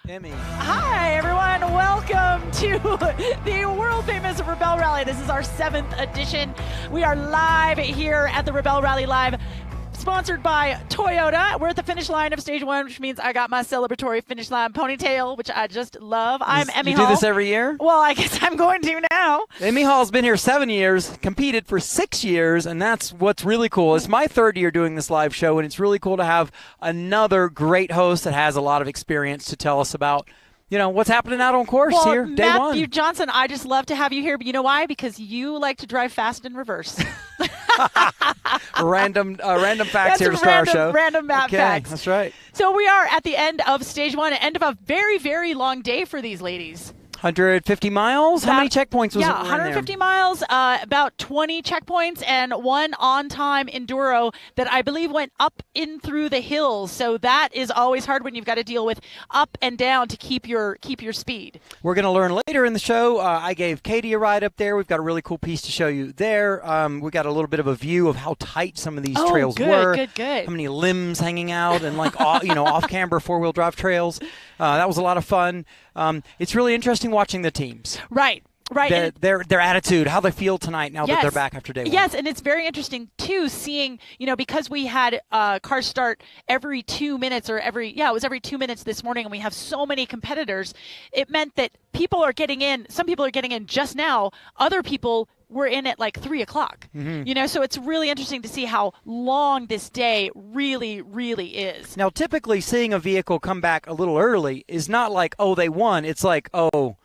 Emmy. Hi, everyone. Welcome to the world famous Rebel Rally. This is our 7th edition. We are live here at the Rebel Rally Live, sponsored by Toyota. We're at the finish line of stage 1, which means I got my celebratory finish line ponytail, which I just love. I'm Emmy Hall. You do this every year? Well, I guess I'm going to now. Emmy Hall's been here 7 years, competed for 6 years, and that's what's really cool. It's my 3rd year doing this live show, and it's really cool to have another great host that has a lot of experience to tell us about, you know, what's happening out on course here, day one. Matthew Johnson, I just love to have you here, but you know why? Because you like to drive fast in reverse. random facts here to start our show. Random map facts. That's right. So we are at the end of stage 1, end of a very, very long day for these ladies. 150 miles? How many checkpoints was it? Yeah, 150 miles, about 20 checkpoints, and one on-time enduro that I believe went up in through the hills. So that is always hard when you've got to deal with up and down to keep your speed. We're going to learn later in the show. I gave Katy a ride up there. We've got a really cool piece to show you there. We got a little bit of a view of how tight some of these trails were. Good. How many limbs hanging out and off-camber 4-wheel drive trails. That was a lot of fun. It's really interesting watching the teams. Right. Their attitude, how they feel tonight now that they're back after day one. Yes, and it's very interesting, too, seeing, because we had cars start every 2 minutes it was every 2 minutes this morning, and we have so many competitors. It meant that some people are getting in just now, other people were in at like 3 o'clock. Mm-hmm. So it's really interesting to see how long this day really, really is. Now, typically seeing a vehicle come back a little early is not like, oh, they won. It's like, oh,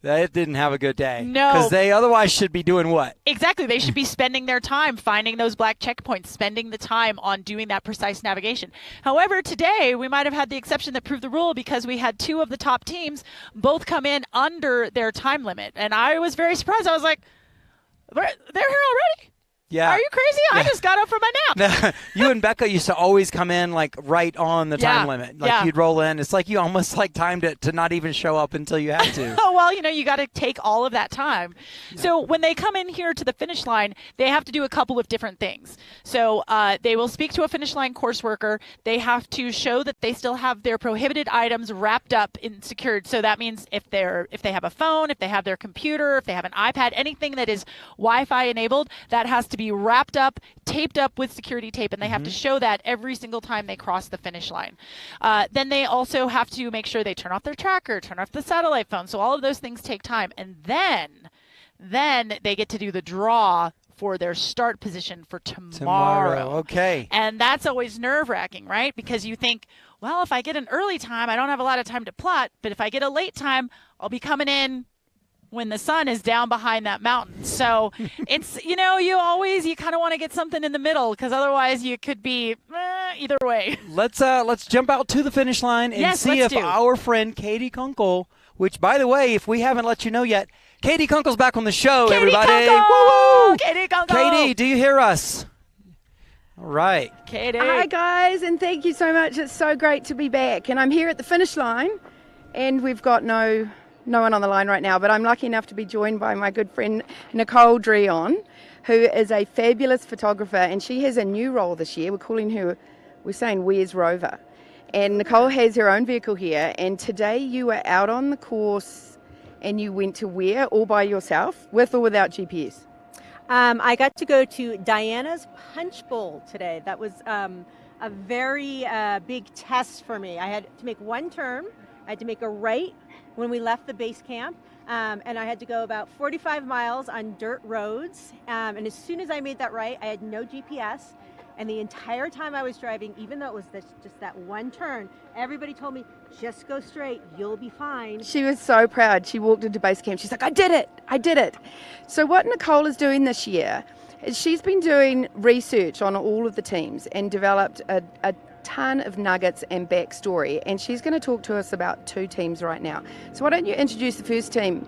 they didn't have a good day. No. Because they otherwise should be doing what? Exactly. They should be spending their time finding those black checkpoints, spending the time on doing that precise navigation. However, today we might have had the exception that proved the rule because we had 2 of the top teams both come in under their time limit. And I was very surprised. I was like, they're here already? Yeah. Are you crazy? Yeah. I just got up from my nap. You and Becca used to always come in like right on the time limit. Like you'd roll in. It's like you almost like timed it to not even show up until you had to. Oh, well, you got to take all of that time. Yeah. So when they come in here to the finish line, they have to do a couple of different things. So they will speak to a finish line course worker. They have to show that they still have their prohibited items wrapped up and secured. So that means if they have a phone, if they have their computer, if they have an iPad, anything that is Wi-Fi enabled, that has to be wrapped up, taped up with security tape, and they have to show that every single time they cross the finish line. Then they also have to make sure they turn off their tracker, turn off the satellite phone. So all of those things take time. And then they get to do the draw for their start position for tomorrow. Okay. And that's always nerve-wracking, right? Because you think, well, if I get an early time, I don't have a lot of time to plot. But if I get a late time, I'll be coming in when the sun is down behind that mountain. So it's, you kind of want to get something in the middle because otherwise you could be either way. Let's jump out to the finish line and see if our friend Katy Kunkel, which, by the way, if we haven't let you know yet, Katy Kunkel's back on the show, Katy everybody. Woo-woo! Katy Kunkel! Katy, do you hear us? All right. Katy. Hi, guys, and thank you so much. It's so great to be back. And I'm here at the finish line, and we've got no one on the line right now, but I'm lucky enough to be joined by my good friend Nicole Dreon, who is a fabulous photographer, and she has a new role this year. We're saying Where's Rover? And Nicole has her own vehicle here, and today you were out on the course and you went to where, all by yourself, with or without GPS? I got to go to Diana's Punch Bowl today. That was a very big test for me. I had to make one turn. I had to make a right when we left the base camp, and I had to go about 45 miles on dirt roads. And as soon as I made that right, I had no GPS. And the entire time I was driving, even though it was just that one turn, everybody told me, just go straight, you'll be fine. She was so proud. She walked into base camp. She's like, I did it. So what Nicole is doing this year is she's been doing research on all of the teams and developed a ton of nuggets and backstory. And she's going to talk to us about 2 teams right now. So why don't you introduce the first team?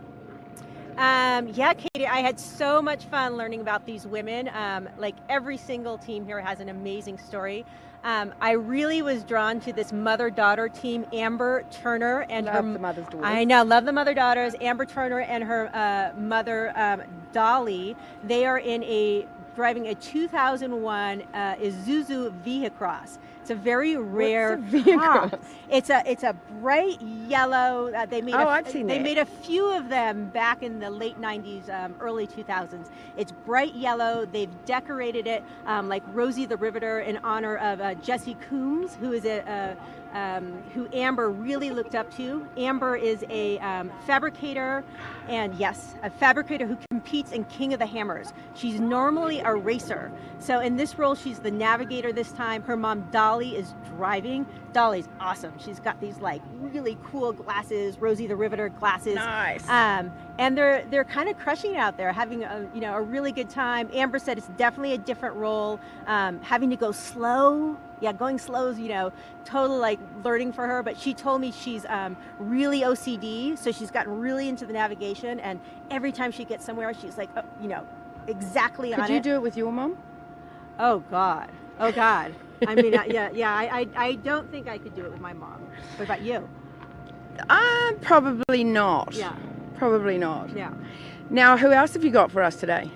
Katy, I had so much fun learning about these women. Like every single team here has an amazing story. I really was drawn to this mother-daughter team, Amber Turner and love the mother's daughters. I know, love the mother-daughters. Amber Turner and her mother, Dolly. They are driving a 2001 Isuzu Vehicross. It's a very rare What's a vehicle? car. It's a bright yellow. They made I've seen they that. made a few of them back in the late 90s, early 2000s. It's bright yellow. They've decorated it like Rosie the Riveter in honor of Jesse Coombs, who is who Amber really looked up to. Amber is a fabricator, and yes, a fabricator who competes in King of the Hammers. She's normally a racer. So in this role, she's the navigator this time. Her mom, Dolly, is driving. Dolly's awesome. She's got these like really cool glasses, Rosie the Riveter glasses. Nice. And they're kind of crushing it out there, having a really good time. Amber said it's definitely a different role, having to go slow. Yeah, going slow is, total like learning for her, but she told me she's really OCD, so she's gotten really into the navigation, and every time she gets somewhere, she's like, exactly on it. Could you do it with your mom? Oh God. I mean, I don't think I could do it with my mom. What about you? Probably not. Yeah. Probably not. Yeah. Now, who else have you got for us today?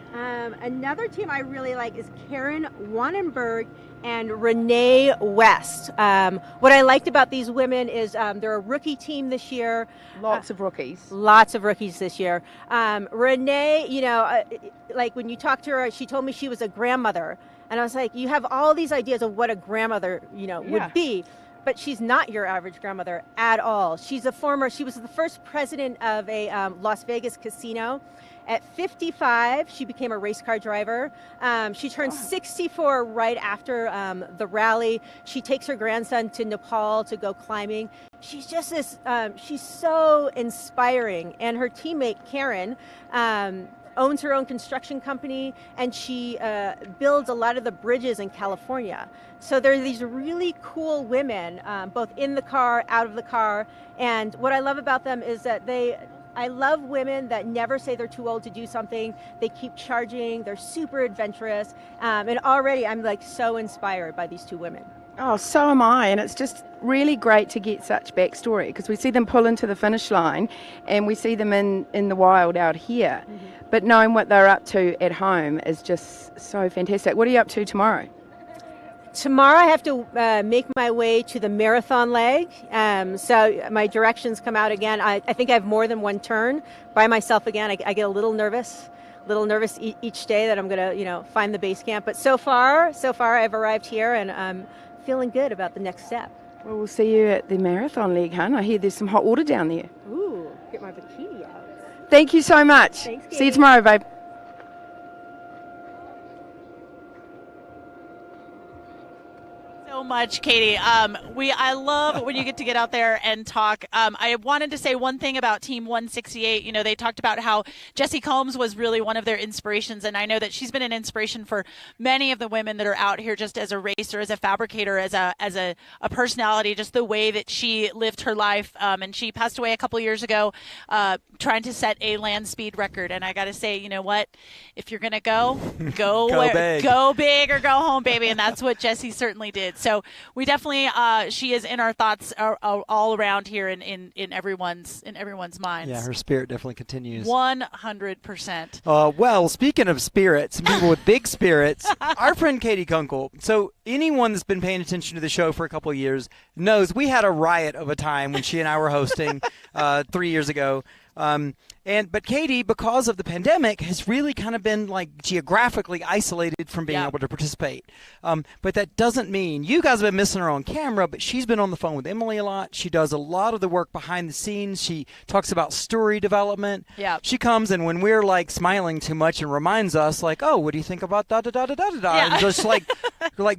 Another team I really like is Karen Wannenberg and Renee West. What I liked about these women is they're a rookie team this year. Lots of rookies. Lots of rookies this year. Renee, like when you talked to her, she told me she was a grandmother. And I was like, you have all these ideas of what a grandmother, would be. But she's not your average grandmother at all. She was the first president of a Las Vegas casino. At 55, she became a race car driver. She turned 64 right after the rally. She takes her grandson to Nepal to go climbing. She's just she's so inspiring. And her teammate, Karen, owns her own construction company, and she builds a lot of the bridges in California. So there are these really cool women, both in the car, out of the car. And what I love about them is that I love women that never say they're too old to do something. They keep charging. They're super adventurous. And already I'm like so inspired by these two women. Oh, so am I, and it's just really great to get such backstory, because we see them pull into the finish line and we see them in the wild out here. Mm-hmm. But knowing what they're up to at home is just so fantastic. What are you up to tomorrow? Tomorrow I have to make my way to the marathon leg. So my directions come out again. I think I have more than one turn by myself again. I get a little nervous each day that I'm going to, find the base camp. But so far I've arrived here, and I'm feeling good about the next step. Well, we'll see you at the marathon leg, hon. I hear there's some hot water down there. Ooh, get my bikini out. Thank you so much. Thanks, Katy. See you tomorrow, babe. So much, Katy. I love when you get to get out there and talk. I wanted to say one thing about Team 168. They talked about how Jessie Combs was really one of their inspirations, and I know that she's been an inspiration for many of the women that are out here, just as a racer, as a fabricator, as a personality, just the way that she lived her life. And she passed away a couple years ago, trying to set a land speed record. And I got to say, you know what? If you're gonna go big or go home, baby. And that's what Jessie certainly did. So we definitely, she is in our thoughts all around here in everyone's minds. Yeah, her spirit definitely continues. 100%. Well, speaking of spirits, some people with big spirits, our friend Katy Kunkel. So anyone that's been paying attention to the show for a couple of years knows we had a riot of a time when she and I were hosting 3 years ago. But Katy, because of the pandemic, has really kind of been like geographically isolated from being able to participate. But that doesn't mean you guys have been missing her on camera, but she's been on the phone with Emily a lot. She does a lot of the work behind the scenes. She talks about story development. Yeah. She comes and when we're like smiling too much and reminds us like, oh, what do you think about da-da-da-da-da-da-da? Yeah. And just like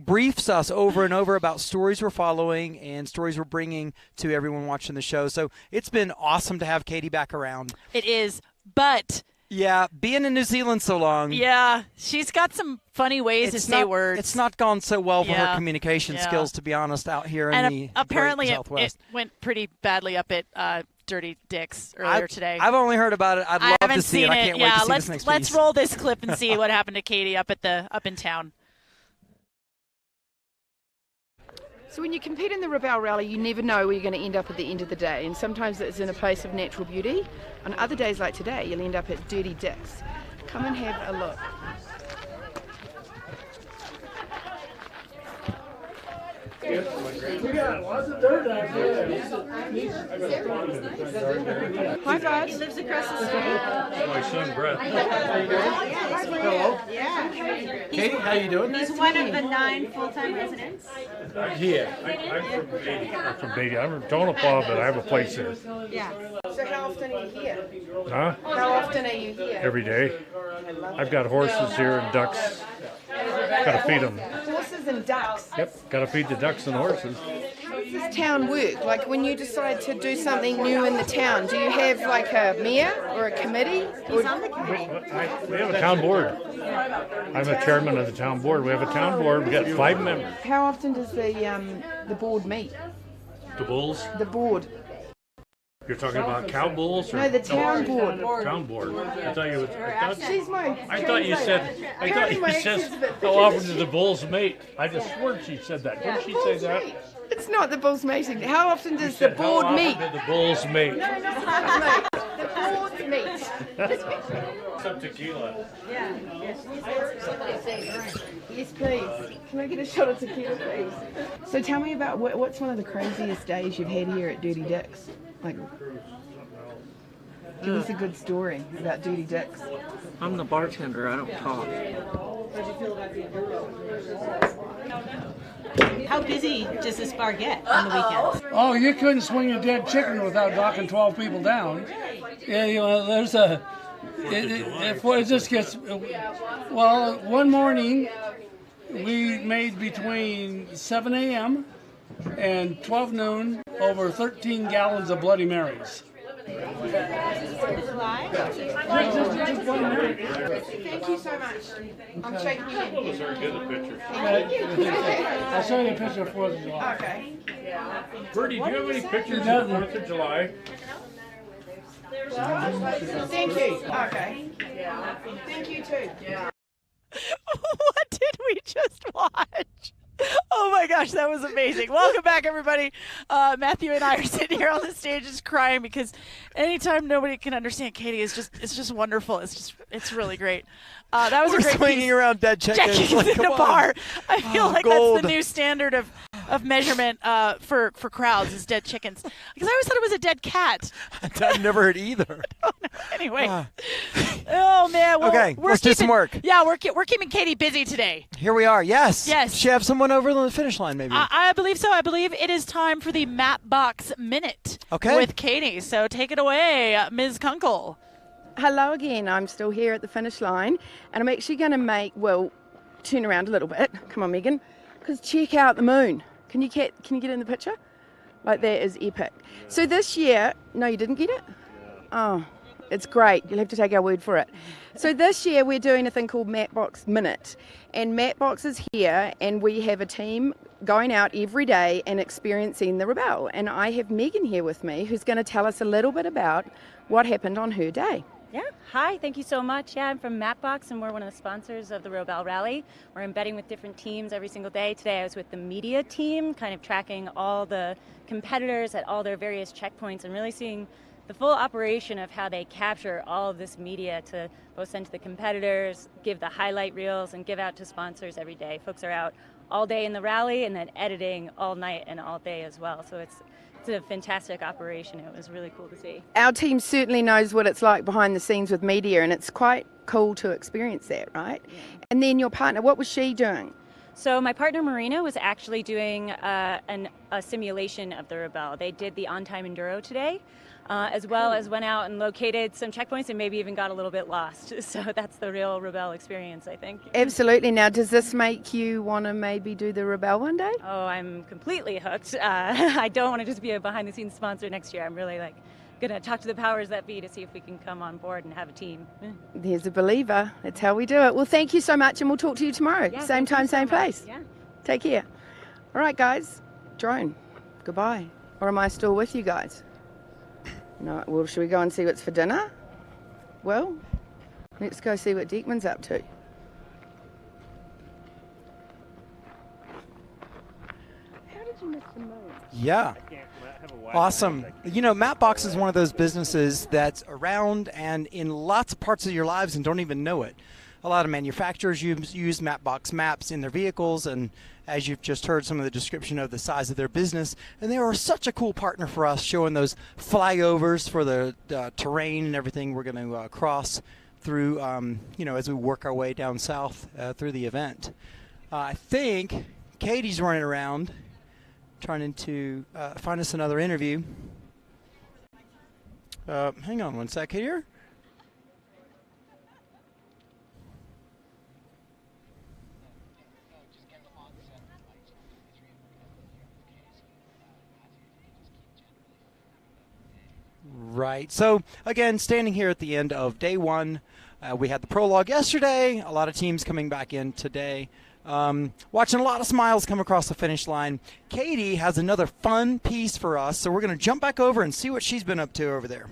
briefs us over and over about stories we're following and stories we're bringing to everyone watching the show. So it's been awesome to have Katy back around. It is, but yeah, being in New Zealand so long. Yeah, she's got some funny ways to say words. It's not gone so well for her communication skills, to be honest, out here in the apparently great Southwest. It went pretty badly up at Dirty Dick's earlier today. I've only heard about it. I'd love to see it. I can't wait to see this next piece. Let's roll this clip and see what happened to Katy up in town. So when you compete in the Rebel Rally, you never know where you're going to end up at the end of the day. And sometimes it's in a place of natural beauty. On other days like today, you'll end up at Dirty Dick's. Come and have a look. We got lots of dirt out there. Hi, bud. He lives across the street. My son Brett. Hello. Yeah. Katy, how you doing? He's one of the 9 full-time residents. I'm from Katy. I'm from Katy. I'm from Tonopah, but I have a place there. Yeah. So how often are you here? Huh? How often are you here? Every day. I've got horses here and ducks. Gotta feed them. Horses and ducks. Yep, gotta feed the ducks and horses. How does this town work? Like when you decide to do something new in the town, do you have like a mayor or a committee? He's on the committee. We have a town board. I'm a chairman of the town board. We have a town board. We got 5 members. How often does the board meet? The bulls. The board. You're talking about cow bulls? Or? No, the town board. Town board. I thought you. She's my. I thought you said. How often do the bulls mate? I just swore she said that. Didn't she say that? It's not the bulls meeting. How often does the board meet? How often do the bulls mate? No, not mate. The board meets. Some tequila. Yeah. Yes, please. Can I get a shot of tequila, please? So tell me about what's one of the craziest days you've had here at Dirty Dick's? Like, give us a good story about Dirty Dick's. I'm the bartender, I don't talk. How busy does this bar get on the weekends? Oh, you couldn't swing a dead chicken without knocking 12 people down. Yeah, you know, there's a. It just gets. Well, one morning we made between 7 a.m. and 12 noon over 13 gallons of Bloody Marys. Thank you so much. I'm shaking your hand. Those are good pictures. I'll show you a picture of 4th of July. Okay. Bertie, do you have any pictures of 4th of July? Thank you. Okay. Thank you too. What did we just watch? Oh my gosh, that was amazing. Welcome back, everybody. Matthew and I are sitting here on the stage just crying because anytime nobody can understand Katy it's just wonderful. It's really great. That was We're a great swinging piece. around dead chickens. Chickens Like, in come a on. bar. I feel like gold. that's the new standard of measurement for crowds is dead chickens. Because I always thought it was a dead cat. I've never heard either. Anyway. Oh man. Well, Okay, we're let's do some work. Yeah, we're keeping Katy busy today. Here we are. Yes. Yes. She have someone over on the finish line, maybe. I believe so. I believe it is time for the Mapbox Minute Okay. with Katy. So take it away, Ms. Kunkel. Hello again. I'm still here at the finish line, and I'm actually going to turn around a little bit. Come on, Megan, because check out the moon. Can you get in the picture? Like that is epic. So this year, no, you didn't get it? Oh, it's great. You'll have to take our word for it. So this year we're doing a thing called Mapbox Minute, and Mapbox is here, and we have a team going out every day and experiencing the Rebelle. And I have Megan here with me, who's going to tell us a little bit about what happened on her day. Yeah, hi, thank you so much. Yeah, I'm from Mapbox and we're one of the sponsors of the Rebelle Rally. We're embedding with different teams every single day. Today I was with the media team, kind of tracking all the competitors at all their various checkpoints and really seeing the full operation of how they capture all of this media to both send to the competitors, give the highlight reels, and give out to sponsors every day. Folks are out all day in the rally and then editing all night and all day as well. So it's a fantastic operation. It was really cool to see. Our team certainly knows what it's like behind the scenes with media, and it's quite cool to experience that, right? Yeah. And then your partner, what was she doing? So my partner Marina was actually doing a simulation of the Rebelle. They did the on-time enduro today, as well as went out and located some checkpoints and maybe even got a little bit lost. So that's the real Rebelle experience, I think. Absolutely. Now, does this make you want to maybe do the Rebelle one day? Oh, I'm completely hooked. I don't want to just be a behind-the-scenes sponsor next year. I'm really going to talk to the powers that be to see if we can come on board and have a team. There's a believer. That's how we do it. Well, thank you so much, and we'll talk to you tomorrow. Yeah, same time, same place. Yeah. Take care. All right, guys. Drone, goodbye. Or am I still with you guys? No. Well, should we go and see what's for dinner? Well, let's go see what Deckman's up to. How did you miss the moon? Yeah. Awesome. You know, Mapbox is one of those businesses that's around and in lots of parts of your lives and don't even know it. a lot of manufacturers use Mapbox maps in their vehicles, and as you've just heard some of the description of the size of their business, and they are such a cool partner for us, showing those flyovers for the terrain and everything we're going to cross through, as we work our way down south through the event. I think Katy's running around trying to find us another interview. Hang on one sec here. Right. So, again, standing here at the end of day one, we had the prologue yesterday, a lot of teams coming back in today. Watching a lot of smiles come across the finish line. Katy has another fun piece for us, so we're going to jump back over and see what she's been up to over there.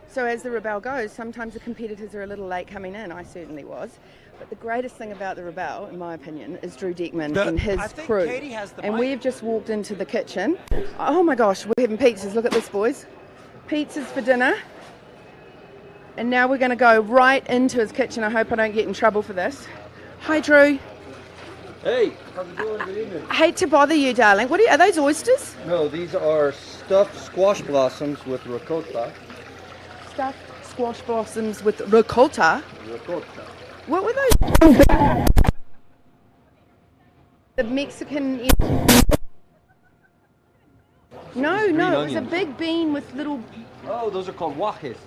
So as the Rebelle goes, sometimes the competitors are a little late coming in. I certainly was. But the greatest thing about the Rebelle, in my opinion, is Drew Deckman and his crew. Katy has the and mic. we've just walked into the kitchen. Oh my gosh, we're having pizzas. Look at this, boys. Pizzas for dinner. And now we're going to go right into his kitchen. I hope I don't get in trouble for this. Hi, Drew. Hey, how's it going? Good evening. I hate to bother you, darling. Are those oysters? No, these are stuffed squash blossoms with ricotta. Stuffed squash blossoms with ricotta. Ricotta. What were those? The Mexican. No, it was a big bean with little. Oh, those are called guajes.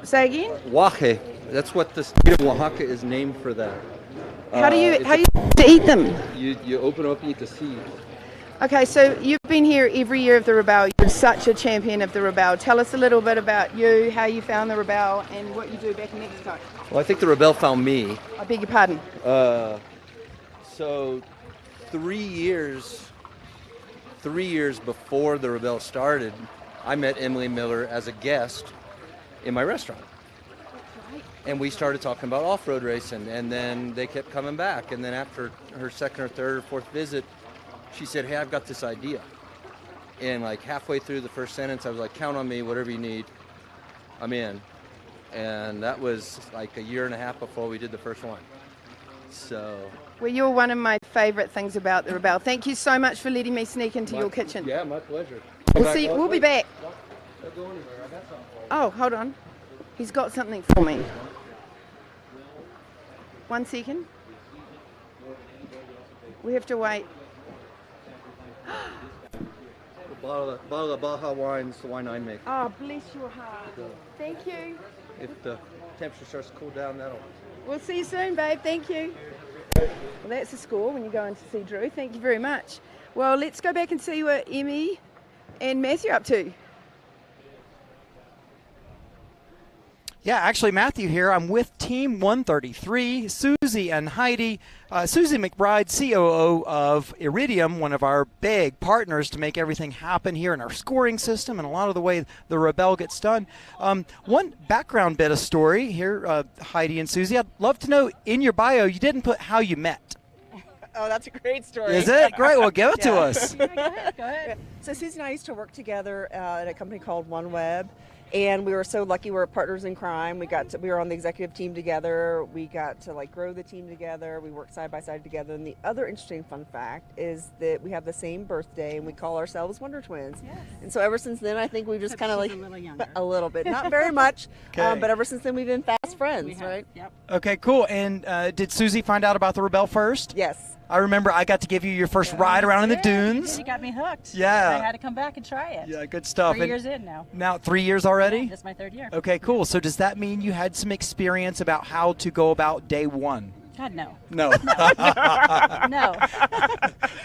Say again? Guaje. That's what the state of Oaxaca is named for that. How do you to eat them? You open them up and eat the seeds. Okay, so you've been here every year of the Rebelle. You're such a champion of the Rebelle. Tell us a little bit about you, how you found the Rebelle, and what you do back in Mexico. Well, I think the Rebelle found me. I beg your pardon. So 3 years before the Rebelle started, I met Emily Miller as a guest in my restaurant. And we started talking about off-road racing, and then they kept coming back. And then after her second or third or fourth visit, she said, hey, I've got this idea. And like halfway through the first sentence, I was like, count on me, whatever you need, I'm in. And that was like a year and a half before we did the first one. So. Well, you're one of my favorite things about the Rebelle. Thank you so much for letting me sneak into your kitchen. Yeah, my pleasure. We'll be back. Don't go anywhere. I got something for you. Oh, hold on. He's got something for me. 1 second. We have to wait. A bottle of Baja wine is the wine I make. Oh, bless your heart. Thank you. If the temperature starts to cool down, that'll. We'll see you soon, babe. Thank you. Well, that's a score when you go in to see Drew. Thank you very much. Well, let's go back and see what Emmy and Matthew are up to. Yeah, actually, Matthew here. I'm with Team 133, Susie and Heidi. Susie McBride, COO of Iridium, one of our big partners to make everything happen here in our scoring system and a lot of the way the Rebelle gets done. One background bit of story here, Heidi and Susie. I'd love to know, in your bio, you didn't put how you met. Oh, that's a great story. Is it? Great. Well, give it to us. Go ahead. So Susie and I used to work together at a company called OneWeb. And we were so lucky. We were partners in crime. We were on the executive team together. We got to grow the team together. We worked side by side together. And the other interesting fun fact is that we have the same birthday, and we call ourselves Wonder Twins. Yes. And so ever since then, I think we've just kind of a little bit, not very much, but ever since then we've been fast friends, right? Yep. Okay, cool. And did Susie find out about the Rebelle first? Yes. I remember I got to give you your first ride around in the dunes. You got me hooked. Yeah. I had to come back and try it. Yeah, good stuff. 3 years in now. Now 3 years already? Yeah, this is my third year. Okay, cool. So does that mean you had some experience about how to go about day one? God, no. No. No.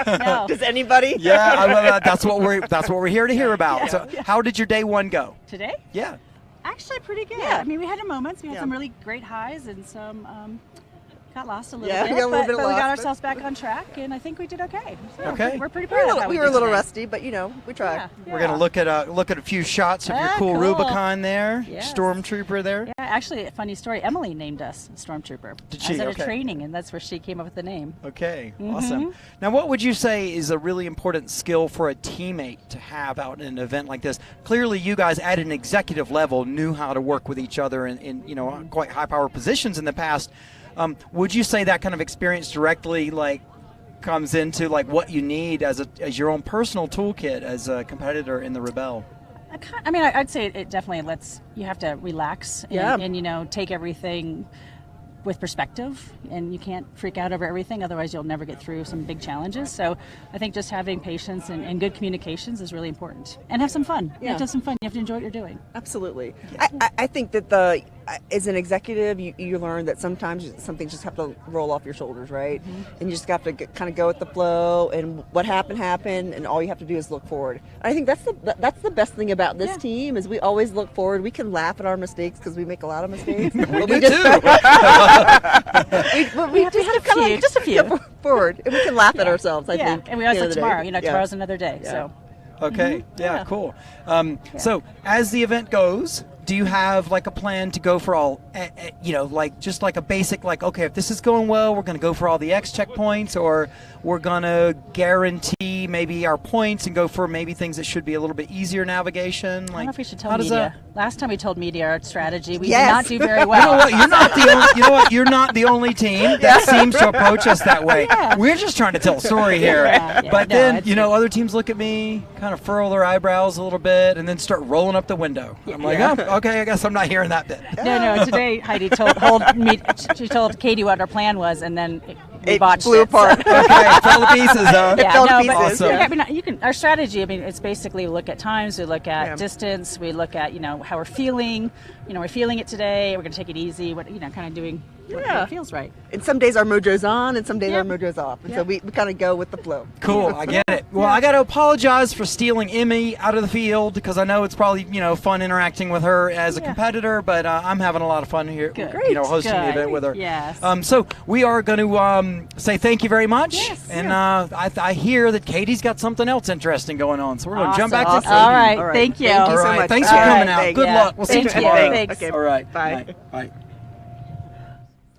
No. Does anybody? Yeah, that's what we're here to hear about. Yeah. So how did your day one go? Today? Yeah. Actually, pretty good. Yeah. I mean, we had our moments. We had some really great highs and some got lost a little Yeah, bit, we got a little but bit we lost, got but- ourselves back on track, and I think we did okay. So Okay. we're pretty proud of how We were a did little today. rusty, but we tried. Yeah, We're going to look at a few shots of your Ah, cool cool. Rubicon there. Yes. Stormtrooper there. Yeah, actually, a funny story. Emily named us Stormtrooper. Did I she? was at Okay. a training, and that's where she came up with the name. Okay, Mhm. awesome. Now, what would you say is a really important skill for a teammate to have out in an event like this? Clearly, you guys at an executive level knew how to work with each other in quite high-power positions in the past. Would you say that kind of experience directly comes into what you need as your own personal toolkit as a competitor in the Rebel? I'd say it definitely you have to relax and take everything with perspective, and you can't freak out over everything, otherwise you'll never get through some big challenges. So I think just having patience and good communications is really important, and have some fun. You have to have some fun. You have to enjoy what you're doing. Absolutely. I think that as an executive, you learn that sometimes some things just have to roll off your shoulders, right? And you just have to kind of go with the flow, and what happened, and all you have to do is look forward. I think that's the best thing about this team is we always look forward. We can laugh at our mistakes because we make a lot of mistakes. we do too. we just have kind of just a few forward, and we can laugh at ourselves. I think. And we always like tomorrow. Tomorrow's another day. So. Okay. Yeah. Cool. So as the event goes, do you have a plan to go for all, just a basic, okay, if this is going well, we're going to go for all the X checkpoints, or we're going to guarantee maybe our points and go for maybe things that should be a little bit easier navigation? I don't know if we should tell media. Last time we told media our strategy, we did not do very You know well. what? You're not the only team that seems to approach us that way. We're just trying to tell a story here. But other teams look at me, kind of furrow their eyebrows a little bit, and then start rolling up the window. I'm like, okay, I guess I'm not hearing that bit. No. Today Heidi told Katy what our plan was, and then we botched flew apart. Okay, it fell to pieces, huh? It fell to pieces. Awesome. Our strategy. It's basically we look at times, we look at distance, we look at how we're feeling. We're feeling it today. We're going to take it easy. Kind of doing what feels right. And some days our mojo's on, and some days our mojo's off, and so we kind of go with the flow. Cool, I get it. Well, I got to apologize for stealing Emmy out of the field because I know it's probably fun interacting with her as a competitor, but I'm having a lot of fun here. Hosting the event with her. Yes. So we are going to say thank you very much. Yes. And I hear that Katie's got something else interesting going on, so we're going to jump back to Katie. All right. Thank you. Thank you so much. Thanks for coming out. Good luck. We'll see you tomorrow. Thanks. Okay. All right. Bye. Bye.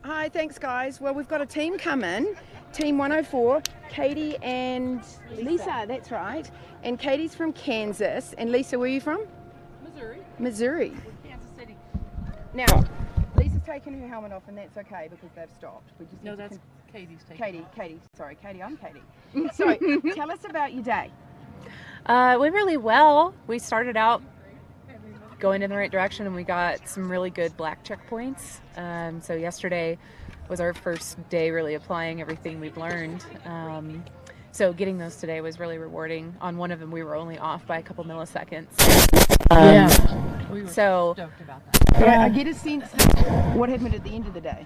Hi, thanks guys. Well, we've got a team coming. Team 104, Katy and Lisa, that's right. And Katie's from Kansas. And Lisa, where are you from? Missouri. Kansas City. Now, Lisa's taken her helmet off, and that's okay because they've stopped. We just No, need to that's Katie's taking. Katy. Sorry, Katy, I'm Katy. So, tell us about your day. Went really well. We started out going in the right direction, and we got some really good black checkpoints. So yesterday was our first day really applying everything we've learned. So getting those today was really rewarding. On one of them, we were only off by a couple milliseconds. We were so stoked about that. I get a sense of what happened at the end of the day.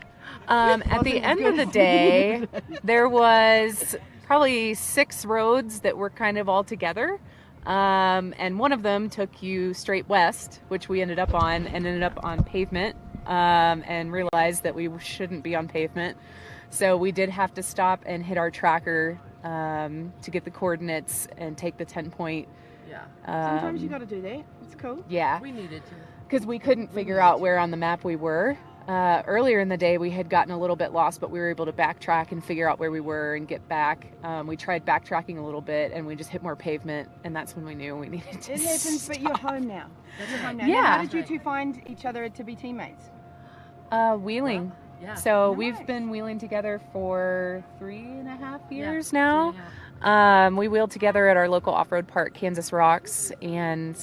At the end of the day, there was probably 6 roads that were kind of all together. And one of them took you straight west, which we ended up on, and ended up on pavement, and realized that we shouldn't be on pavement. So we did have to stop and hit our tracker to get the coordinates and take the 10-point. Yeah. Sometimes you got to do that. It's cool. Yeah. We needed to. Because we couldn't figure out where on the map we were. Earlier in the day, we had gotten a little bit lost, but we were able to backtrack and figure out where we were and get back. We tried backtracking a little bit, and we just hit more pavement, and that's when we knew we needed to It happens, stop. but you're home now. You're home now. Yeah. Now, how did you two find each other to be teammates? Wheeling. Yeah. So Nice. we've been wheeling together for 3.5 years Yeah, now. 3.5. We wheeled together at our local off-road park, Kansas Rocks, and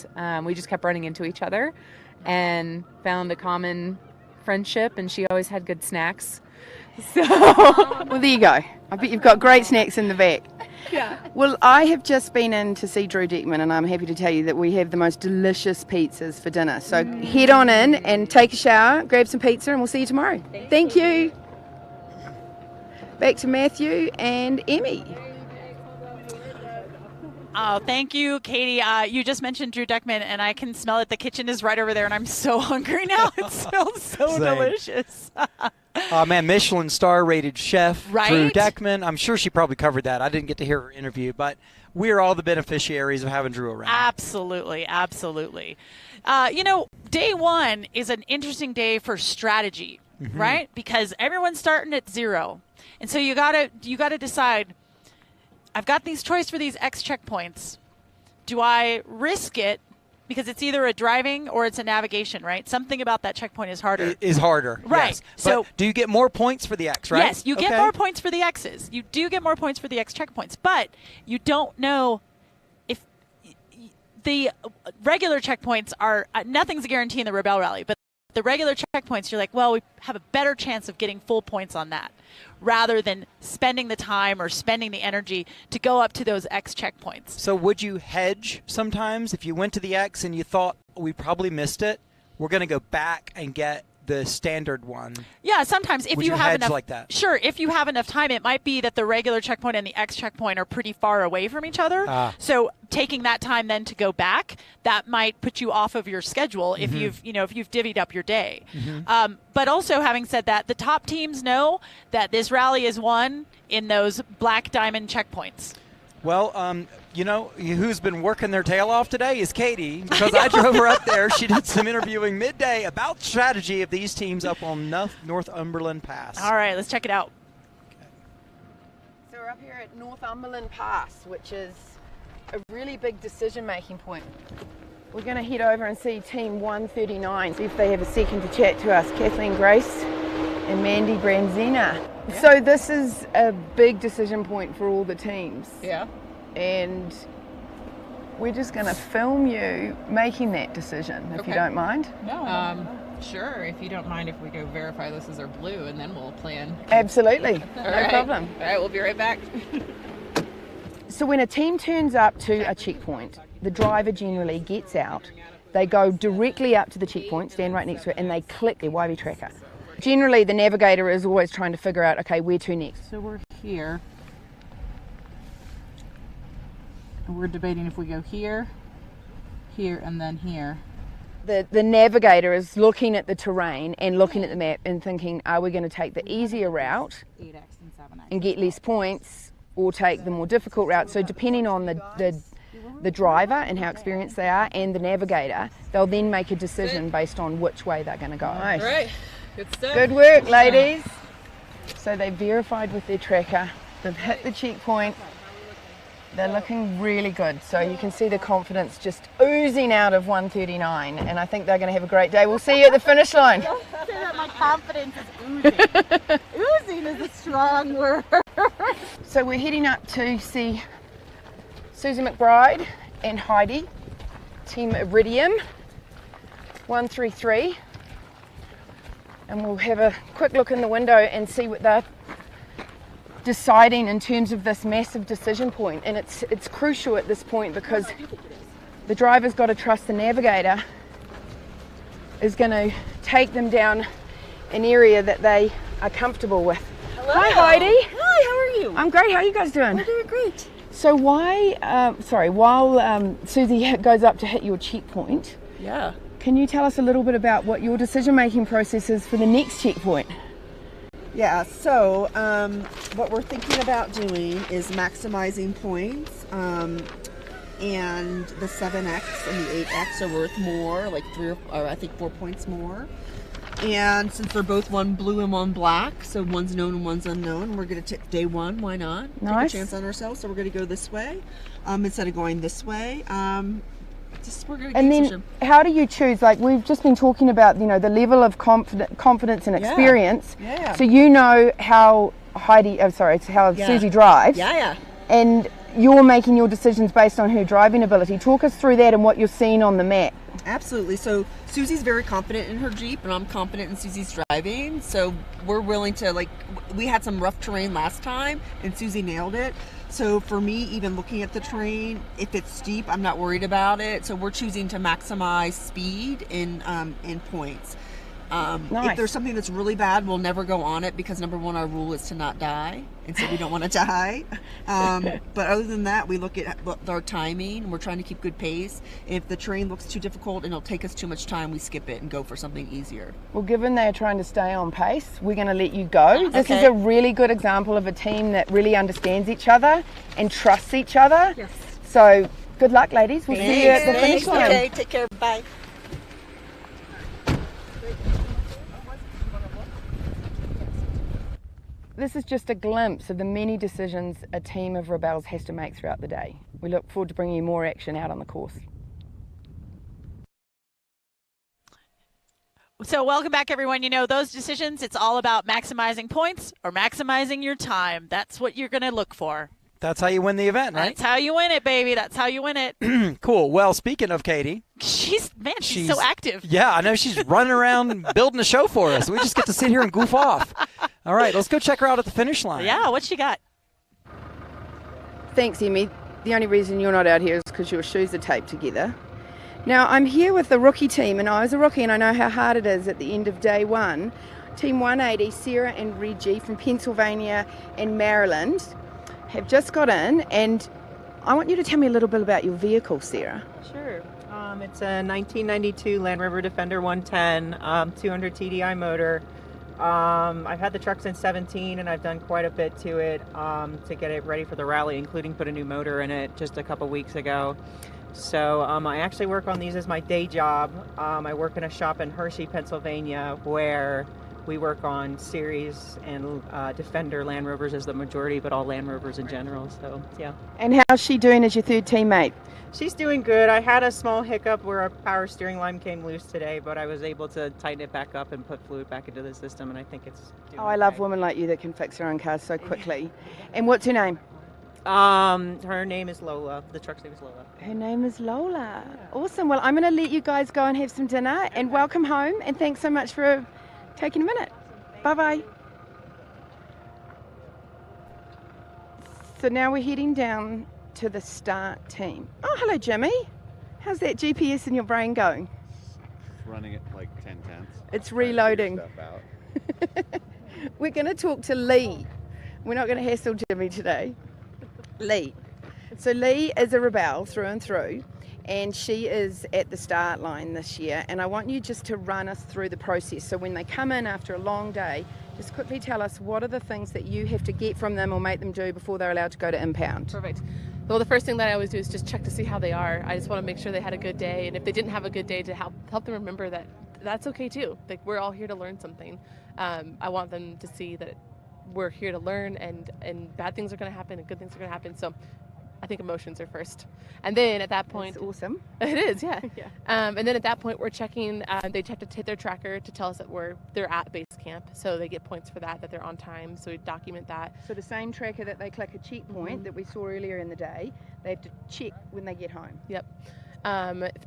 we just kept running into each other and found a common friendship, and she always had good snacks. So Well, there you go. I bet you've got great snacks in the back. yeah. Well, I have just been in to see Drew Deckman, and I'm happy to tell you that we have the most delicious pizzas for dinner. So head on in and take a shower, grab some pizza, and we'll see you tomorrow. Thank you. Back to Matthew and Emmy. Oh, thank you, Katy. You just mentioned Drew Deckman, and I can smell it. The kitchen is right over there, and I'm so hungry now. It smells so Same. delicious. Oh, man, Michelin star-rated chef Right? Drew Deckman. I'm sure she probably covered that. I didn't get to hear her interview, but we're all the beneficiaries of having Drew around. Absolutely, absolutely. Day one is an interesting day for strategy, right? Because everyone's starting at 0. And so you gotta decide, I've got these choice for these X checkpoints. Do I risk it? Because it's either a driving or it's a navigation, right? Something about that checkpoint is harder. It is harder. Right. Yes. So but do you get more points for the X, right? Yes, you get more points for the X's. You do get more points for the X checkpoints, but you don't know if the regular checkpoints are nothing's a guarantee in the Rebel Rally, but the regular checkpoints, you're like, well, we have a better chance of getting full points on that rather than spending the time or spending the energy to go up to those X checkpoints. So would you hedge sometimes if you went to the X and you thought, we probably missed it, we're going to go back and get the standard one? Yeah, sometimes if Would you you have hedge enough, like that? Sure, if you have enough time, it might be that the regular checkpoint and the X checkpoint are pretty far away from each other. So taking that time then to go back, that might put you off of your schedule if you've divvied up your day. But also, having said that, the top teams know that this rally is won in those black diamond checkpoints. Well, who's been working their tail off today is Katy, because I drove her up there. She did some interviewing midday about strategy of these teams up on Northumberland Pass. All right, let's check it out. So we're up here at Northumberland Pass, which is a really big decision-making point. We're going to head over and see Team 139, see if they have a second to chat to us. Kathleen Grace and Mandy Branzina. Yeah. So this is a big decision point for all the teams. Yeah. And we're just going to film you making that decision, if you don't mind. No. Sure, if you don't mind if we go verify this is our blue, and then we'll plan. Absolutely. No problem. All right, we'll be right back. So when a team turns up to a checkpoint, the driver generally gets out. They go directly up to the checkpoint, stand right next to it, and they click their YV tracker. Generally, the navigator is always trying to figure out, okay, where to next. So we're here. And we're debating if we go here, here, and then here. The navigator is looking at the terrain and looking at the map and thinking, are we going to take the easier route 8X and 7X. and get less points, or take the more difficult route? So depending on the driver and how experienced they are and the navigator, they'll then make a decision based on which way they're going to go. Nice. All right. Good stuff. Good work, ladies. So they verified with their tracker. They've hit the checkpoint. They're looking really good. So you can see the confidence just oozing out of 139. And I think they're going to have a great day. We'll see you at the finish line. Don't say that my confidence is oozing. Oozing is a strong word. So we're heading up to see Susie McBride and Heidi, Team Iridium 133. And we'll have a quick look in the window and see what they're deciding in terms of this massive decision point. And it's crucial at this point because the driver's got to trust the navigator is going to take them down an area that they are comfortable with. Hello. Hi, Heidi. Hi, how are you? I'm great. How are you guys doing? We're doing great. So while Susie goes up to hit your checkpoint, Yeah. can you tell us a little bit about what your decision-making process is for the next checkpoint? Yeah, so what we're thinking about doing is maximizing points, and the 7X and the 8X are worth more, like 4 points more. And since they're both one blue and one black, so one's known and one's unknown, we're going to take day one, why not? Nice. Take a chance on ourselves, so we're going to go this way instead of going this way. We're going to And then how do you choose? Like we've just been talking about, the level of confidence and experience. Yeah. So you know how Susie drives. Yeah. And you're making your decisions based on her driving ability. Talk us through that and what you're seeing on the map. Absolutely. So Susie's very confident in her Jeep, and I'm confident in Susie's driving. So we're willing to, we had some rough terrain last time, and Susie nailed it. So for me, even looking at the terrain, if it's steep, I'm not worried about it. So we're choosing to maximize speed in points. If there's something that's really bad, we'll never go on it because number one, our rule is to not die, and so we don't want to die. But other than that, we look at our timing. We're trying to keep good pace. If the terrain looks too difficult and it'll take us too much time, we skip it and go for something easier. Well, given they're trying to stay on pace, we're going to let you go. This is a really good example of a team that really understands each other and trusts each other. Yes. So good luck, ladies. We'll see you at the finish line. Okay, take care. Bye. This is just a glimpse of the many decisions a team of rebels has to make throughout the day. We look forward to bringing you more action out on the course. So welcome back, everyone. You know, those decisions, it's all about maximizing points or maximizing your time. That's what you're going to look for. That's how you win the event, right? That's how you win it, baby. That's how you win it. Cool. Well, speaking of Katy. She's so active. Yeah, I know. She's running around and building a show for us. We just get to sit here and goof off. All right, let's go check her out at the finish line. Yeah, what she got? Thanks, Emmy. The only reason you're not out here is because your shoes are taped together. Now, I'm here with the rookie team, and I was a rookie, and I know how hard it is at the end of day one. Team 180, Sarah and Reggie from Pennsylvania and Maryland, have just got in, and I want you to tell me a little bit about your vehicle, Sarah. Sure. It's a 1992 Land Rover Defender 110, 200 TDI motor. I've had the truck since 17, and I've done quite a bit to it to get it ready for the rally, including put a new motor in it just a couple weeks ago. So I actually work on these as my day job. I work in a shop in Hershey, Pennsylvania, where we work on Series and Defender Land Rovers as the majority, but all Land Rovers in general. So, yeah. And how's she doing as your third teammate? She's doing good. I had a small hiccup where a power steering line came loose today, but I was able to tighten it back up and put fluid back into the system, and I think it's doing I love women like you that can fix their own cars so quickly. And what's her name? Her name is Lola. The truck's name is Lola. Her name is Lola. Awesome. Well, I'm going to let you guys go and have some dinner, and welcome home, and thanks so much for taking a minute. Bye-bye. So now we're heading down to the start team. Oh, hello, Jimmy. How's that GPS in your brain going? It's running at like 10 tenths. It's reloading. Stuff out. We're going to talk to Lee. We're not going to hassle Jimmy today. Lee. So Lee is a rebel through and through, and she is at the start line this year, and I want you just to run us through the process. So when they come in after a long day, just quickly tell us what are the things that you have to get from them or make them do before they're allowed to go to impound. Perfect. Well, the first thing that I always do is just check to see how they are. I just want to make sure they had a good day, and if they didn't have a good day, to help them remember that that's okay too. Like, we're all here to learn something. I want them to see that we're here to learn, and bad things are going to happen and good things are going to happen. So I think emotions are first. And then at that point... That's awesome. It is, yeah. Yeah. And then at that point, we're checking, they have to hit their tracker to tell us that they're at base camp. So they get points for that they're on time. So we document that. So the same tracker that they click a checkpoint that we saw earlier in the day, they have to check when they get home. Yep.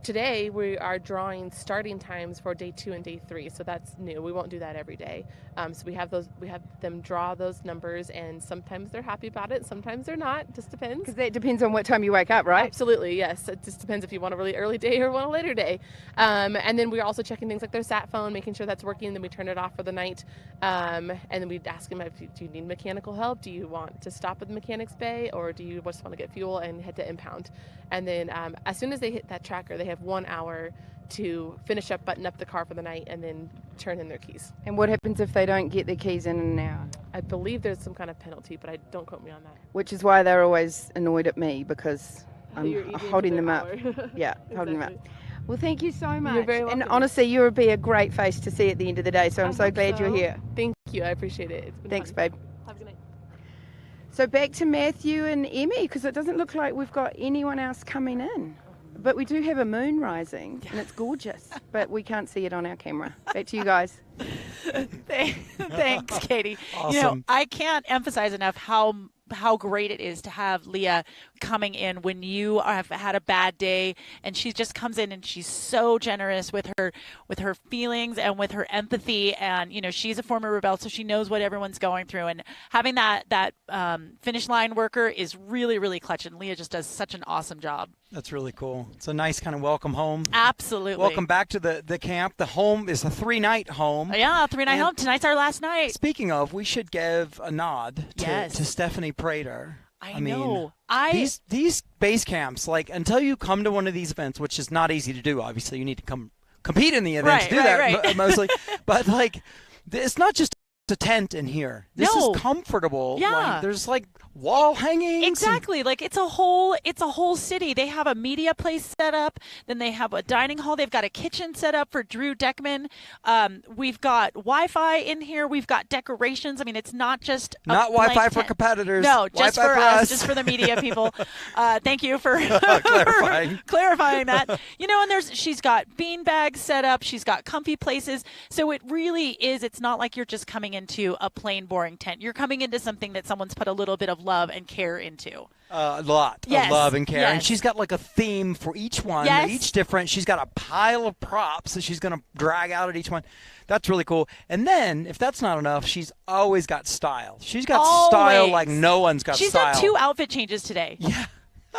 Today we are drawing starting times for day 2 and day 3, so that's new. We won't do that every day. So we have them draw those numbers, and sometimes they're happy about it, sometimes they're not. Just depends. Because that depends on what time you wake up, right? Absolutely, yes. It just depends if you want a really early day or want a later day. And then we're also checking things like their sat phone, making sure that's working. Then we turn it off for the night, and then we ask them, do you need mechanical help? Do you want to stop at the mechanics bay, or do you just want to get fuel and head to impound? And then as soon as they hit that tracker, they have 1 hour to finish up, button up the car for the night, and then turn in their keys. And what happens if they don't get their keys in an hour? I believe there's some kind of penalty, but don't quote me on that. Which is why they're always annoyed at me, because You're I'm holding them up. Yeah, holding them up. Well, thank you so much. You're very welcome. And honestly, you would be a great face to see at the end of the day, so I'm so glad you're here. Thank you. I appreciate it. It's been Thanks, fun. babe. Have a good night. So back to Matthew and Emmy, because it doesn't look like we've got anyone else coming in. But we do have a moon rising, and it's gorgeous, but we can't see it on our camera. Back to you guys. Thanks, Katy. Awesome. You know, I can't emphasize enough how great it is to have Leah coming in when you have had a bad day, and she just comes in and she's so generous with her feelings and with her empathy. And she's a former rebel, so she knows what everyone's going through. And having that finish line worker is really, really clutch. And Leah just does such an awesome job. That's really cool. It's a nice kind of welcome home. Absolutely. Welcome back to the camp. The home is a 3-night home. Yeah, 3-night home. Tonight's our last night. Speaking of, we should give a nod to Stephanie Prater. I know. These base camps, like, until you come to one of these events, which is not easy to do, obviously, you need to come compete in the event to do that mostly. But, like, it's not just a tent in here. This is comfortable. Yeah. Like, there's, like, wall hangings. Exactly. Like, it's a whole city. They have a media place set up. Then they have a dining hall. They've got a kitchen set up for Drew Deckman. We've got Wi-Fi in here. We've got decorations. I mean, it's not just not Wi-Fi for competitors. No, just Wi-Fi for us. us, just for the media people. Thank you for clarifying that. And she's got bean bags set up. She's got comfy places. So it really is. It's not like you're just coming into a plain, boring tent. You're coming into something that someone's put a little bit of love and care into. A lot of love and care. Yes. And she's got like a theme for each one. Yes. They're each different. She's got a pile of props that she's going to drag out at each one. That's really cool. And then, if that's not enough, she's always got style. She's got style like no one's got She's style. She's done 2 outfit changes today. Yeah.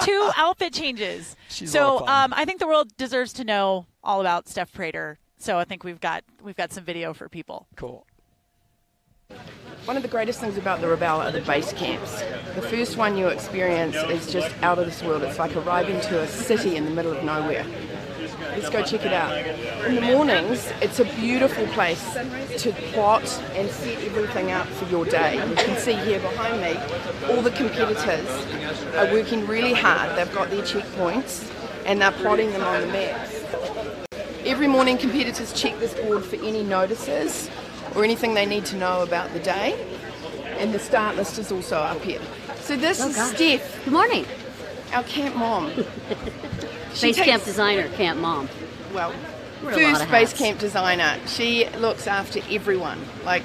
2 outfit changes. She's a lot of fun. I think the world deserves to know all about Steph Prater. So I think we've got some video for people. Cool. One of the greatest things about the Rebel are the base camps. The first one you experience is just out of this world. It's like arriving to a city in the middle of nowhere. Let's go check it out. In the mornings, it's a beautiful place to plot and set everything up for your day. You can see here behind me, all the competitors are working really hard. They've got their checkpoints and they're plotting them on the maps. Every morning, competitors check this board for any notices or anything they need to know about the day. And the start list is also up here. So this is Steph. Good morning. Our camp mom. Base camp designer, camp mom. Well, Wear a lot first of base hats. camp designer. She looks after everyone. Like,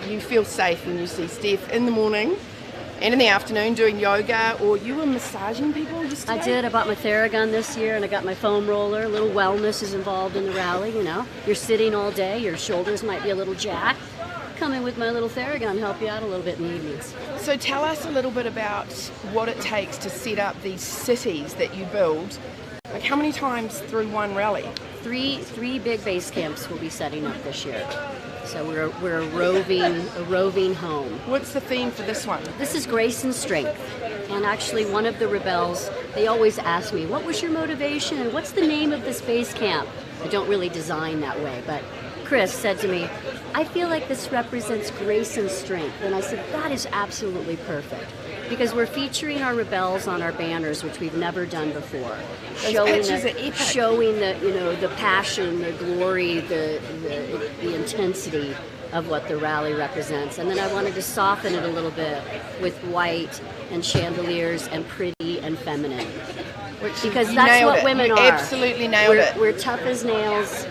you feel safe when you see Steph in the morning and in the afternoon doing yoga, or you were massaging people yesterday? I did. I bought my Theragun this year, and I got my foam roller. A little wellness is involved in the rally, You're sitting all day. Your shoulders might be a little jacked. Come in with my little Theragun, help you out a little bit in the evenings. So tell us a little bit about what it takes to set up these cities that you build. Like, how many times through one rally? Three big base camps we'll be setting up this year. So we're a roving home. What's the theme for this one? This is grace and strength. And actually, one of the rebels, they always ask me, what was your motivation? What's the name of this base camp? I don't really design that way, but Chris said to me, I feel like this represents grace and strength. And I said, that is absolutely perfect. Because we're featuring our rebels on our banners, which we've never done before. Showing the passion, the glory, the intensity of what the rally represents. And then I wanted to soften it a little bit with white and chandeliers and pretty and feminine. Because that's what women are. Absolutely nailed it. We're tough as nails,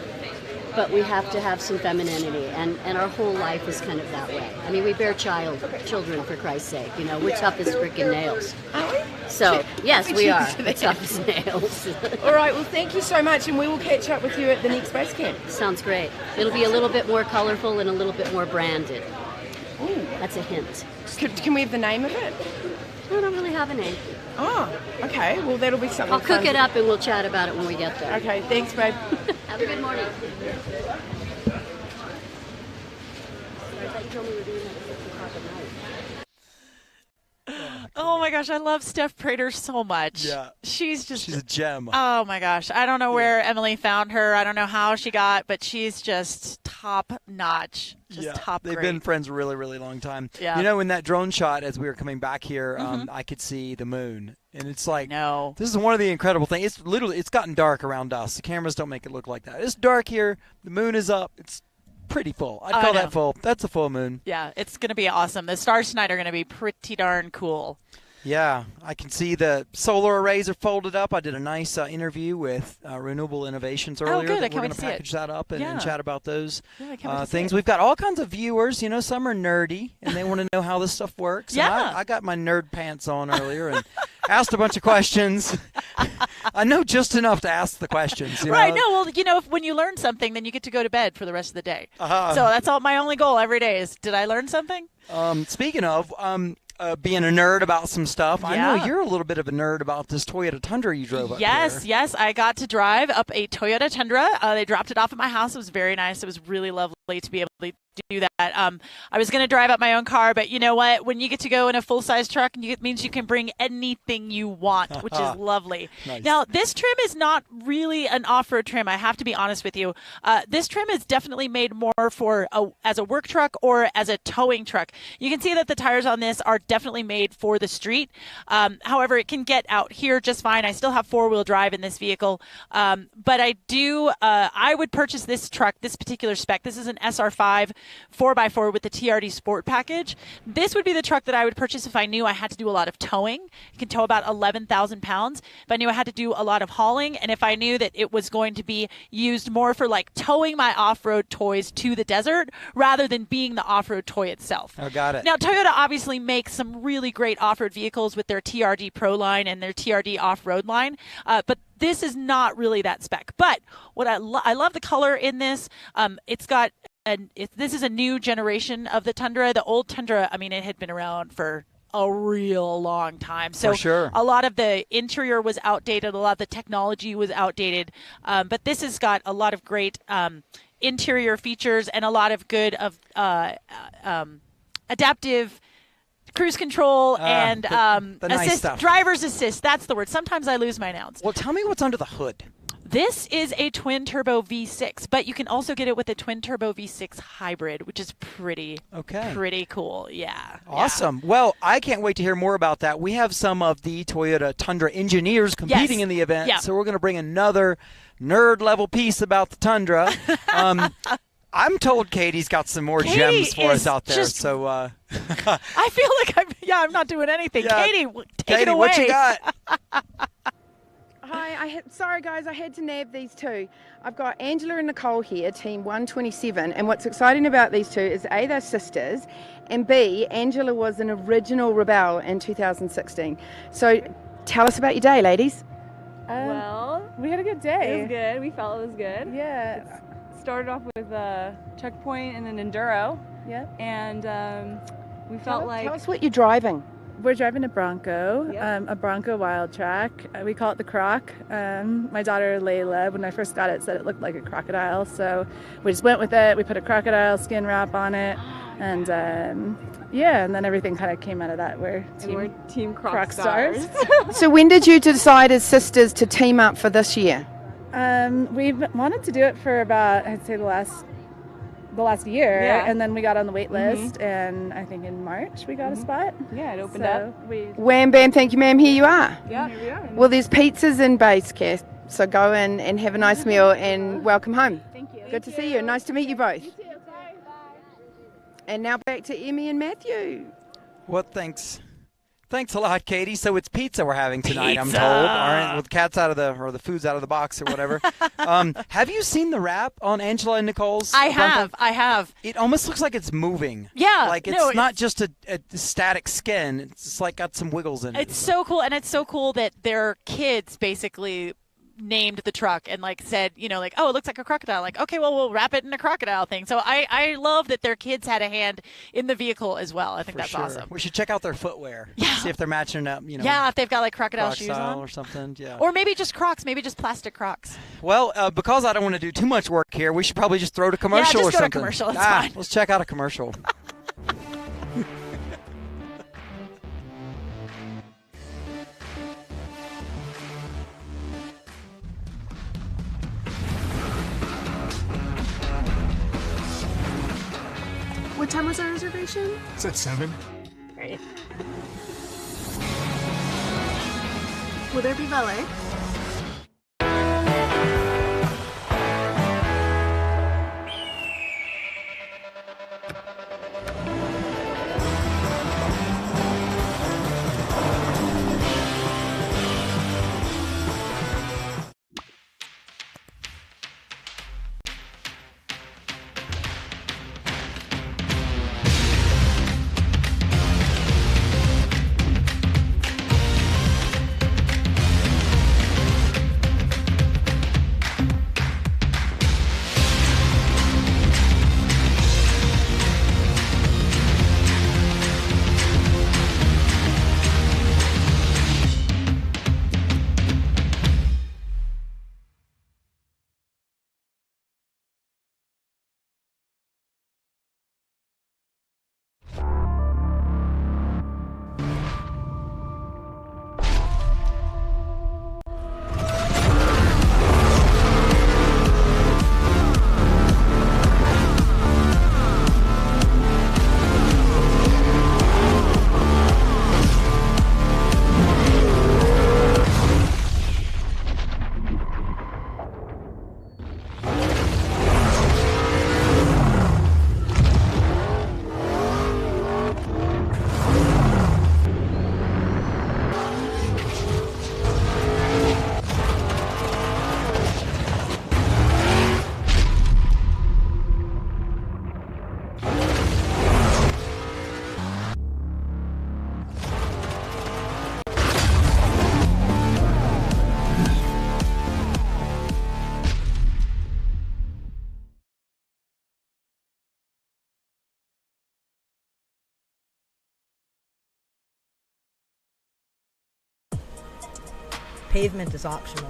but we have to have some femininity, and our whole life is kind of that way. I mean, we bear children, for Christ's sake. We're tough as freaking nails. So, yes, we are. We're tough as nails. All right, well, thank you so much, and we will catch up with you at the next base camp. Sounds great. It'll be a little bit more colorful and a little bit more branded. Ooh. That's a hint. Can we have the name of it? I don't really have a name. Oh, okay. Well, that'll be something I'll cook fun. it up and we'll chat about it when we get there. Okay, thanks, babe. Have a good morning. Oh my gosh, I love Steph Prater so much. Yeah. She's a gem. Oh my gosh. I don't know where Emily found her. I don't know how she got, but she's just top notch. Top They've great. been friends a really, really long time. Yeah. In that drone shot as we were coming back here, I could see the moon. And it's like, this is one of the incredible things. It's gotten dark around us. The cameras don't make it look like that. It's dark here. The moon is up. It's pretty full. I'd call that full. That's a full moon. Yeah, it's going to be awesome. The stars tonight are going to be pretty darn cool. Yeah, I can see the solar arrays are folded up. I did a nice interview with Renewable Innovations earlier. good. I That can't we're wait going to to see it. package that up and, Yeah. and chat about those Yeah, I can't wait to see things. it. We've got all kinds of viewers. Some are nerdy, and they want to know how this stuff works. And Yeah. I got my nerd pants on earlier and asked a bunch of questions. I know just enough to ask the questions. Right. No, well, when you learn something, then you get to go to bed for the rest of the day. Uh-huh. So that's my only goal every day is, did I learn something? Speaking of being a nerd about some stuff, I know Yeah. you're a little bit of a nerd about this Toyota Tundra you drove up Yes, here. yes. I got to drive up a Toyota Tundra. They dropped it off at my house. It was very nice. It was really lovely to be able to do that. I was going to drive up my own car, but you know what? When you get to go in a full-size truck, it means you can bring anything you want, which is lovely. Nice. Now, this trim is not really an off-road trim. I have to be honest with you. This trim is definitely made more for as a work truck or as a towing truck. You can see that the tires on this are definitely made for the street. However, it can get out here just fine. I still have four-wheel drive in this vehicle, but I would purchase this truck, this particular spec. This is an SR5 4x4 with the TRD Sport package. This would be the truck that I would purchase if I knew I had to do a lot of towing. It can tow about 11,000 pounds. If I knew I had to do a lot of hauling, and if I knew that it was going to be used more for like towing my off-road toys to the desert rather than being the off-road toy itself. Oh, got it. Now, Toyota obviously makes some really great off-road vehicles with their TRD Pro line and their TRD off-road line, but this is not really that spec. But what I love the color in this. It's got this is a new generation of the Tundra. The old Tundra, I mean, it had been around for a real long time. So For sure. a lot of the interior was outdated. A lot of the technology was outdated. But this has got a lot of great interior features and a lot of good adaptive cruise control and the nice assist, stuff. driver's assist. That's the word. Sometimes I lose my nouns. Well, tell me what's under the hood. This is a twin-turbo V6, but you can also get it with a twin-turbo V6 hybrid, which is pretty cool. Yeah. Awesome. Well, I can't wait to hear more about that. We have some of the Toyota Tundra engineers competing Yes. in the event, Yeah. so we're going to bring another nerd-level piece about the Tundra. I'm told Katie's got some more Katy gems for us is out there. just- So, I feel like I'm not doing anything. Yeah. Katy, take Katy, it away. what you got? Hi, sorry guys, I had to nab these two. I've got Angela and Nicole here, team 127, and what's exciting about these two is A, they're sisters, and B, Angela was an original Rebelle in 2016. So tell us about your day, ladies. Well, we had a good it day. was good. We felt it was good. Yeah. Started off with a checkpoint and an enduro. Yeah. And we felt like Tell us what you're driving. We're driving a Bronco, Yep. a Bronco Wild Track. We call it the Croc. My daughter Leah, when I first got it, said it looked like a crocodile. So we just went with it. We put a crocodile skin wrap on it. And and then everything kind of came out of that. We're Team Croc stars. So when did you decide as sisters to team up for this year? We've wanted to do it for about, I'd say, the last year, Yeah. and then we got on the wait list, and I think in March we got a spot. Yeah, it opened So up. Wham, bam, thank you, ma'am, here you are. Yeah, here we are. Well, there's pizzas in base care, so go in and have a nice meal and welcome home. Thank you. Good to see you. Nice to meet you both. And now back to Emmy and Matthew. Well, thanks a lot, Katie. So it's pizza we're having tonight, I'm Pizza. told. All right, with cats out of the food's out of the box or whatever. Have you seen the wrap on Angela and Nicole's? I Bronco? have. It almost looks like it's moving. Yeah, like it's no, not just a static skin. It's just like got some wiggles in it. It's so cool, and it's so cool that their kids basically named the truck and like said, like, oh, it looks like a crocodile. Like, okay, well, we'll wrap it in a crocodile thing. So I love that their kids had a hand in the vehicle as well. I think that's sure. awesome. We should check out their footwear. Yeah. See if they're matching up. Yeah, if they've got like crocodile Croc shoes style on or something. Yeah. Or maybe just Crocs, maybe just plastic Crocs. Well, because I don't want to do too much work here, we should probably just throw to commercial just or go to something. commercial, it's fine. Let's check out a commercial. What time was our reservation? It's at 7. Great. Will there be valet? Pavement is optional.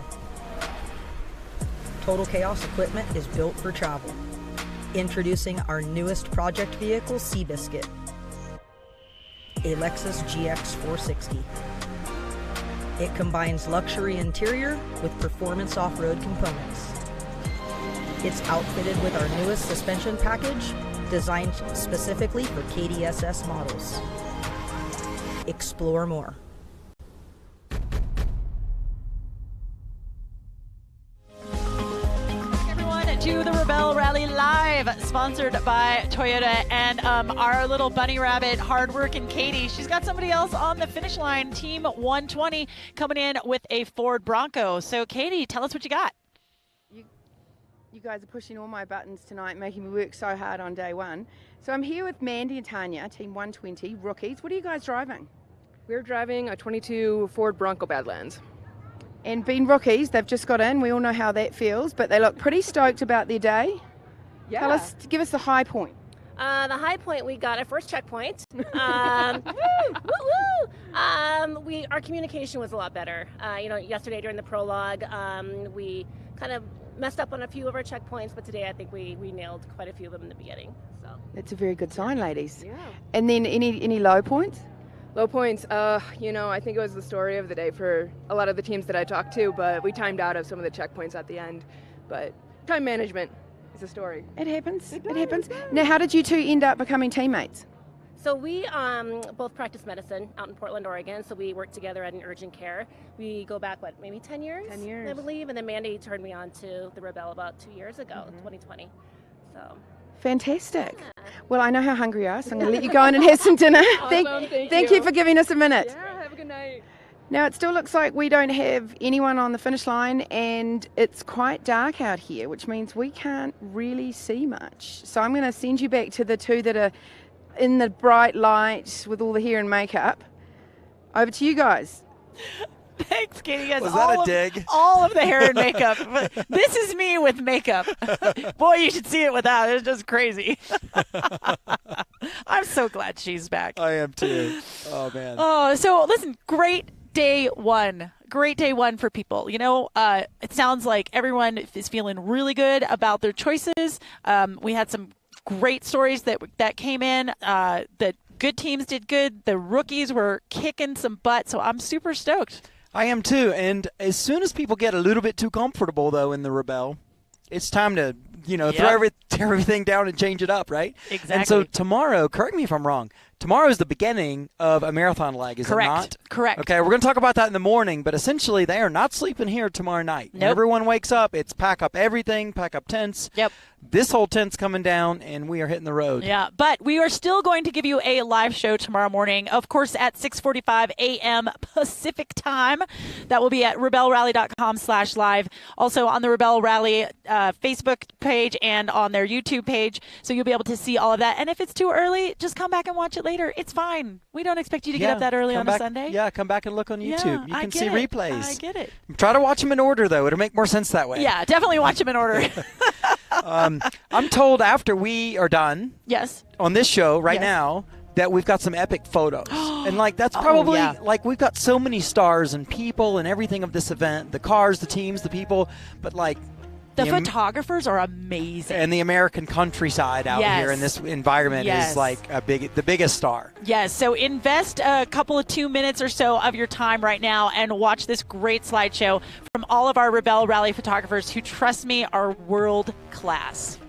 Total Chaos equipment is built for travel. Introducing our newest project vehicle, Seabiscuit, a Lexus GX 460. It combines luxury interior with performance off-road components. It's outfitted with our newest suspension package, designed specifically for Katy SS models. Explore more. To the Rebel Rally Live, sponsored by Toyota, and our little bunny rabbit, hardworking Katy. She's got somebody else on the finish line, Team 120, coming in with a Ford Bronco. So, Katy, tell us what you got. You guys are pushing all my buttons tonight, making me work so hard on day one. So I'm here with Mandy and Tanya, Team 120, rookies. What are you guys driving? We're driving a 22 Ford Bronco Badlands. And being rookies, they've just got in. We all know how that feels, but they look pretty stoked about their day. Yeah. Give us the high point. The high point, we got our first checkpoint. Our communication was a lot better. Yesterday during the prologue, we kind of messed up on a few of our checkpoints, but today I think we nailed quite a few of them in the beginning. So that's a very good sign, ladies. Yeah. And then any low points? Low points, I think it was the story of the day for a lot of the teams that I talked to, but we timed out of some of the checkpoints at the end. But time management is a story. It happens. It happens. Now, how did you two end up becoming teammates? So we both practice medicine out in Portland, Oregon. So we work together at an urgent care. We go back, maybe 10 years? 10 years. I believe. And then Mandy turned me on to the Rebel about 2 years ago, 2020. So. Fantastic. Yeah. Well, I know how hungry you are, so I'm going to let you go in and have some dinner. Awesome, thank you for giving us a minute. Yeah, have a good night. Now, it still looks like we don't have anyone on the finish line, and it's quite dark out here, which means we can't really see much. So I'm going to send you back to the two that are in the bright light with all the hair and makeup. Over to you guys. Thanks, Katy. Yes, was that a dig? All of the hair and makeup. This is me with makeup. Boy, you should see it without. It's just crazy. I'm so glad she's back. I am too. Oh, man. Oh, so listen, great day one. Great day one for people. It sounds like everyone is feeling really good about their choices. We had some great stories that came in. The good teams did good. The rookies were kicking some butt, so I'm super stoked. I am too, and as soon as people get a little bit too comfortable, though, in the Rebel, it's time to, throw everything down and change it up, right? Exactly. And so tomorrow, correct me if I'm wrong, tomorrow is the beginning of a marathon leg, is Correct. it not? Correct. Okay, we're going to talk about that in the morning, but essentially they are not sleeping here tomorrow night. Nope. When everyone wakes up, it's pack up everything, pack up tents. Yep. This whole tent's coming down, and we are hitting the road. Yeah, but we are still going to give you a live show tomorrow morning, of course, at 6:45 a.m. Pacific time. That will be at rebelrally.com/live. Also on the Rebel Rally Facebook page and on their YouTube page, so you'll be able to see all of that. And if it's too early, just come back and watch it later. It's fine. We don't expect you to get up that early on a Sunday. Yeah, come back and look on YouTube. You can see replays. I get it. Try to watch them in order, though. It'll make more sense that way. Yeah, definitely watch them in order. I'm told after we are done yes. on this show right Yes. now that we've got some epic photos. And that's probably we've got so many stars and people and everything of this event, the cars, the teams, the people, but the photographers are amazing. And the American countryside out here in this environment is the biggest star. Yes, so invest a couple of 2 minutes or so of your time right now and watch this great slideshow from all of our Rebel Rally photographers who, trust me, are world class.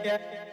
yeah.